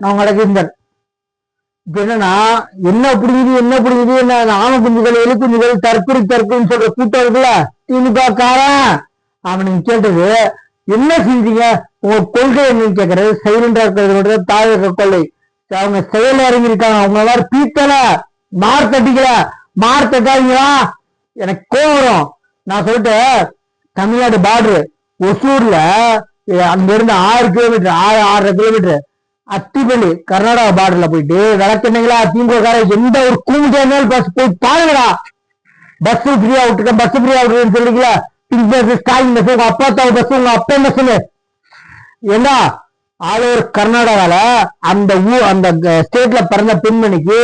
நான் நடக்கின்றேன். இப்ப என்னன்னா என்ன புரியுது என்ன ஆம குஞ்சுகள் எலி குஞ்சுகள் தற்கொலைன்னு சொல்ற கூட்டம் இருக்குல்ல திமுக காரன். அவனுக்கு கேட்டது என்ன செஞ்சீங்க, உங்க கொள்கை என்னன்னு கேட்கறது. சைலண்டா இருக்கிறது தாழ கொள்ளை. அவங்க செயல் இறங்கி இருக்காங்க. அவங்க எல்லாரும் பீத்தல மார்த்தட்டிக்கல மார்த்தட்டாங்களா எனக்கு கோவம். நான் சொல்லிட்டேன் தமிழ்நாடு பார்டரு ஒசூர்ல அங்க இருந்து 6 கிலோமீட்டர் 6.5 கிலோமீட்டர் அத்திப்பள்ளி கர்நாடகா பார்டர்ல போயிட்டு விளக்கெண்ணீங்களா திமுக எந்த ஒரு கூமுட்டியா பஸ் போய் பாருங்கடா. பஸ் ஃப்ரீயா விட்டுருக்க பஸ் ஃப்ரீயா விட்டுருன்னு சொல்றீங்களா. பிங்க் பஸ் ஸ்டாலின் பஸ் உங்க அப்பா தாவு பஸ் உங்க அப்பா பஸ் ஏண்டா ஆல் ஓவர் கர்நாடகால அந்த ஸ்டேட்ல பிறந்த பெண்மணிக்கு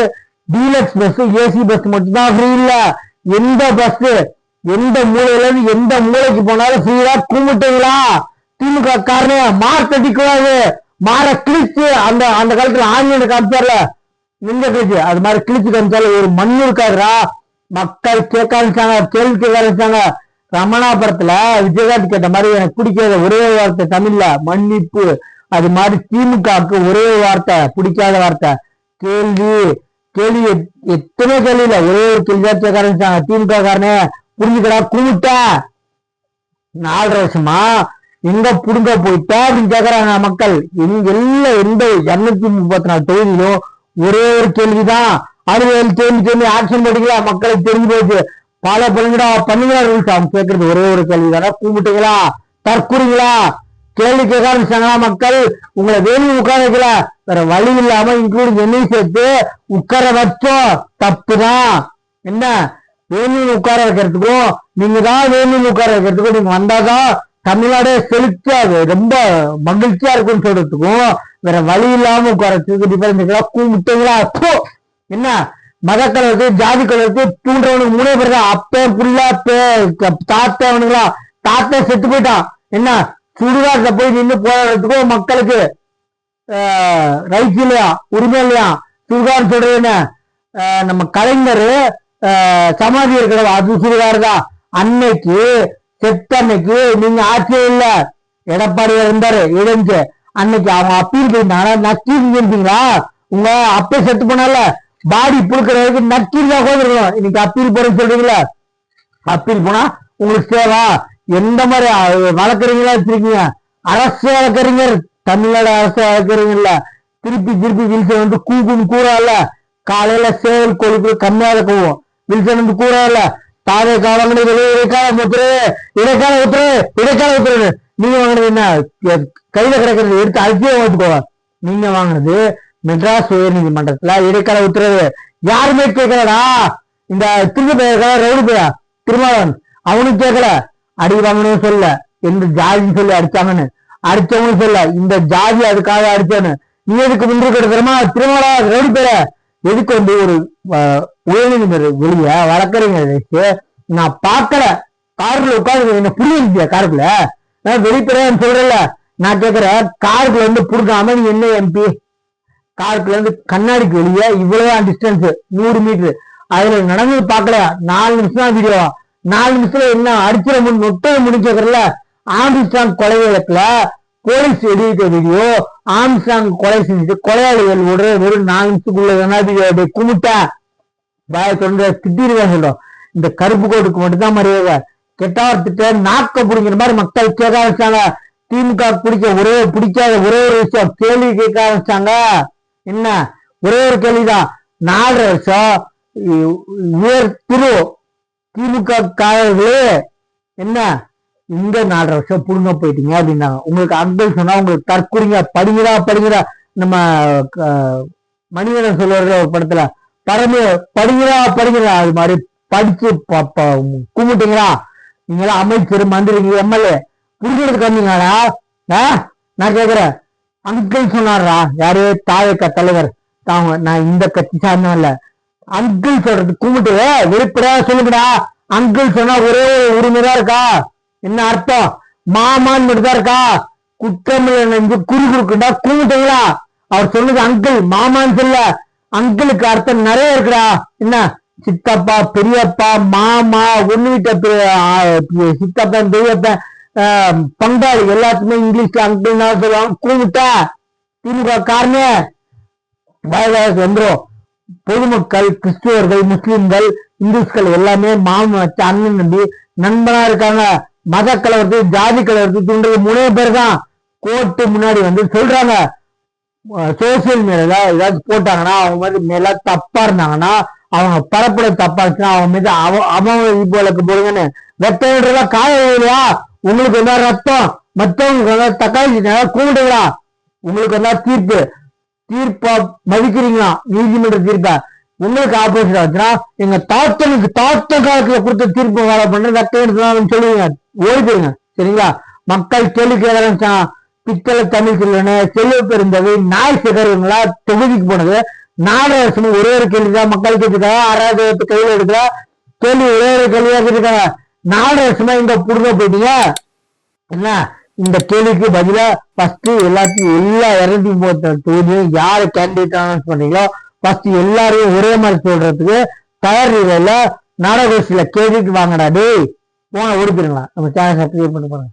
டீலக்ஸ் பஸ் ஏசி பஸ் மட்டும்தான் ஃப்ரீ இல்ல. எந்த பஸ் எந்த மூலையில இருந்து எந்த மூளைக்கு போனாலும் ஃப்ரீயா கூமுட்டீங்களா. திமுக காரணே மார்க் கூடாது மாற கிழிச்சு அந்த காலத்துல ஆங்கில காமிச்சார்ல நின்ற கிழிச்சு அது மாதிரி கிழிச்சு காமிச்சாலும் ஒரு மண்ணு இருக்காதுரா. மக்கள் கேட்க ஆரம்பிச்சாங்க கேள்வி கேட்க ஆரம்பிச்சாங்க. ரமணாபுரத்துல விஜயகாந்த் கேட்ட மாதிரி எனக்கு பிடிக்காத ஒரே வார்த்தை தமிழ்ல மன்னிப்பு. அது மாதிரி திமுகவுக்கு ஒரே வார்த்தை பிடிக்காத வார்த்தை கேள்வி. கேள்வி எத்தனை கேள்வி இல்ல ஒரே ஒரு கேள்வியா கேட்க ஆரம்பிச்சாங்க. திமுக காரனே புரிஞ்சுக்கடா கும்பிட்ட 4.5 வருஷமா எங்க புடுங்க போயிட்டா அப்படின்னு கேக்குறாங்க மக்கள். எங்க எல்லாம் எந்த 234 தொகுதியிலும் ஒரே ஒரு கேள்விதான். 67 கேள்வி ஆக்ஷன் போட்டீங்களா மக்களுக்கு தெரிஞ்சு போச்சு. பல பண்ணுங்களா ரூல்ஸ் அவங்க கேட்கறது ஒரே ஒரு கேள்விதானா கும்பிட்டீங்களா தற்கூறீங்களா கேள்வி கேட்க ஆரம்பிச்சாங்களா மக்கள். உங்களை வேணும் உட்கார வைக்கல வேற வழி இல்லாம இன்க்ளூடிங் என்னையும் சேர்த்து உட்கார வச்சோம் தப்புதான். என்ன வேணும் உட்கார வைக்கிறதுக்கும் நீங்க தான் வேணும் உட்கார வைக்கிறதுக்கும் நீங்க வந்தாதான் தமிழ்நாடே செழிச்சாது ரொம்ப மகிழ்ச்சியா இருக்குன்னு சொல்றதுக்கும் வேற வழி இல்லாம உட்காரத்துக்கு டிஃபரன்ஸ் கூப்பிட்டீங்களா. என்ன மத கலருக்கு ஜாதி கலருக்கு தூண்டுறவனுக்கு 3 பேர் தான். அப்ப புள்ள தாத்தவனுங்களா தாத்தா செத்து போயிட்டான். என்ன சுடுகாட்டுல போய் நின்று போராடுறதுக்கும் மக்களுக்கு ரைட்ஸ் இல்லையா உரிமை இல்லையா. சுடுகாடு சொல்றது என்ன நம்ம கலைஞர் சமாதி இருக்கிறது அது சுடுகாடு தான். அன்னைக்கு செத்தன்னைக்கு நீங்க ஆட்சியே இல்ல எடப்பாடி இருந்தாரு இடைஞ்சு அன்னைக்கு அவங்க அப்பீல் போயிருந்தாங்க நக்கீர் செஞ்சீங்களா. உங்க அப்ப செத்து போனால பாடி புழுக்கிற வரைக்கும் நக்கீர் தான் கோதிருக்கணும். இன்னைக்கு அப்பீல் போறேன்னு சொல்றீங்களா. அப்பீல் போனா உங்களுக்கு சேவா எந்த மாதிரி வழக்கறிஞரா வச்சிருக்கீங்க. அரசு வழக்கறிஞர் தமிழ்நாடு அரசு வழக்கறிஞர்ல திருப்பி வில்சன் வந்து கூகுன்னு கூறால காலையில சேவல் கோழிக்கு கம்மியாக போவோம். வில்சன் வந்து கூறால தாவே காலங்கடி இடைக்கால உத்தரவு நீங்க வாங்கினது என்ன கையில கிடைக்கிறது எடுத்து அலட்சியம் வச்சுக்கோங்க. நீங்க வாங்கினது மெட்ராஸ் உயர் நீதிமன்றத்துல இடைக்கால உத்தரவு. யாருமே கேட்கலடா. இந்த திரும்ப ரவுடி போயா திருமாவளவன் அவனுக்கு கேட்கல அடி வாங்கணும்னு சொல்ல எந்த ஜாதின்னு சொல்லி அடிச்சாங்கன்னு அடிச்சவனு சொல்ல இந்த ஜாதி அதுக்காக அடிச்சானு. நீ எதுக்கு முன்று தெரியுமா திருமலா ரவுடி பேர எதுக்கு வந்து ஒரு உயர்நீதிமன்ற வெளிய வழக்கறிஞர் வச்சு நான் பார்க்கல. காருக்குள்ள உட்காந்து என்ன புரியுது காருக்குள்ள வெளிப்படையான்னு சொல்றல. நான் கேட்கிறேன் காருக்குள்ள வந்து புடுங்காம நீ என்ன எம்பி காருக்குள்ள இருந்து கண்ணாடிக்கு வெளியே இவ்வளவு டிஸ்டன்ஸ் 100 மீட்டர் அதுல நடந்து பார்க்கல. 4 நிமிஷம் தான் வீடியோ. 4 நிமிஷத்துல என்ன அடிச்சிட நொட்டை முடிச்சுக்கிறல. ஆம்ஸ்ட்ராங் கொலை வழக்குல போலீஸ் எடுத்த வீடியோ ஆம்ஸ்ட்ராங் கொலை செஞ்சுட்டு கொலையாளிகள் விடுற வெறும் 4 நிமிஷத்துக்குள்ள கும்பிட்ட பாய சொல்ற திட்டிருவேன் சொல்றோம். இந்த கருப்பு கோட்டுக்கு மட்டும்தான் மரியாதை. கெட்டவர்த்திட்ட நாக்க பிடிக்கிற மாதிரி மக்கள் கேட்க ஆரம்பிச்சாங்க. திமுக பிடிக்காத ஒரே ஒரு விஷயம் கேள்வி கேட்க ஆரம்பிச்சாங்க. என்ன ஒரே ஒரு கேள்விதான் 4.5 வருஷம் உயர் திரு திமுக காரர்களே என்ன இந்த 4.5 வருஷம் புடுங்க போயிட்டீங்க அப்படின்னாங்க. உங்களுக்கு அங்கிள் சொன்னா உங்களுக்கு தற்கொலைங்க படிங்கடா. நம்ம மணிவண்ணன் சொல்லுவாரு ஒரு படத்துல படிங்கடா அது மாதிரி படிச்சு கும்பிட்டீங்களா. நீங்களாம் அமைச்சர் மந்திரி எம்எல்ஏ புரிஞ்சுறது கம்மிங்களா. நான் கேக்குறேன் அங்கிள் சொன்னாரா யாரு தாவேக தலைவர் தாங்க நான் இந்த கட்சி சார்ந்தவன் இல்ல. அங்கிள் சொல்றது கும்பிட்டு வெளிப்படையா சொல்லுங்கடா. அங்கிள் சொன்னா ஒரே உரிமைதான் இருக்கா. என்ன அர்த்தம் மாமான்னு மட்டும்தான் இருக்கா. குற்றம் நெஞ்சு குறுக்குண்டா கும்பிட்டீங்களா. அவர் சொன்னது அங்கிள் மாமான்னு சொல்ல. அங்கிளுக்கு அர்த்தம் நிறைய இருக்குடா. என்ன சித்தப்பா பெரியப்பா மாமா ஒண்ணு வீட்ட சித்தப்பன் பெரியப்பன் பங்காளி எல்லாத்துக்குமே இங்கிலீஷ்ல அங்கிள் சொல்லுவாங்க. கூப்பிட்டா திமுக காரணே வைரஸ் வந்துடும். பொதுமக்கள், கிறிஸ்துவர்கள், முஸ்லிம்கள், இந்துஸ்கள் எல்லாமே மாமன் வச்சு அண்ணன் நம்பி நண்பனா இருக்காங்க. மத கலவரத்துக்கு, ஜாதி கலவரத்துக்கு தூண்டுறது 3 பேர் தான். கோர்ட்டு முன்னாடி வந்து சொல்றாங்க, சோசியல் மீடியால ஏதாவது போட்டாங்கன்னா அவங்க மாதிரி மேல தப்பா இருந்தாங்கன்னா, அவங்க பரப்புட தப்பா இருந்துச்சுன்னா அவங்க மீது அவங்களுக்கு போடுங்கன்னு. வெட்டா காய இல்லையா? உங்களுக்கு என்ன ரத்தம், மற்றவங்களுக்கு தக்காளி கூண்டுங்களா? உங்களுக்கு என்ன தீர்ப்பா மதிக்கிறீங்களா? நீதிமன்ற தீர்ப்ப உங்களுக்கு ஆப்போசிட் ஆச்சுன்னா எங்க தாத்த காலத்துல கொடுத்த தீர்ப்பு வேலை பண்ற வெட்டம் சொல்லுவீங்க, ஓடி போயிருங்க. சரிங்களா? மக்கள் கேள்வி கேட்க பித்தளை தமிழ் செல்வனு, செல்வ பெருந்தகை, நாய் சிகருங்களா தொகுதிக்கு போனது 4 வருஷம் ஒரே ஒரு கேள்விதான் மக்கள் கேட்டுருக்காங்க. 6வது கையில எடுக்கல கேள்வி ஒரே ஒரு கேள்வியா கேட்டுருக்காங்க. 4 வருஷமா இங்க புடுங்க போயிட்டீங்க என்ன? இந்த கேள்விக்கு பதிலா ஃபர்ஸ்ட் எல்லா 230 தொகுதியும் யாரு கேண்டிடேட் அனௌன்ஸ் பண்ணீங்களோ ஃபர்ஸ்ட் எல்லாரையும் ஒரே மாதிரி சொல்றதுக்கு தயார் நிலையில நாடகோஷியில கேட்டுட்டு வாங்கடா டேய். போன ஓடிப்பிடுங்களா. நம்ம சேனல் சப்ஸ்கிரைப் பண்ணி பாருங்க.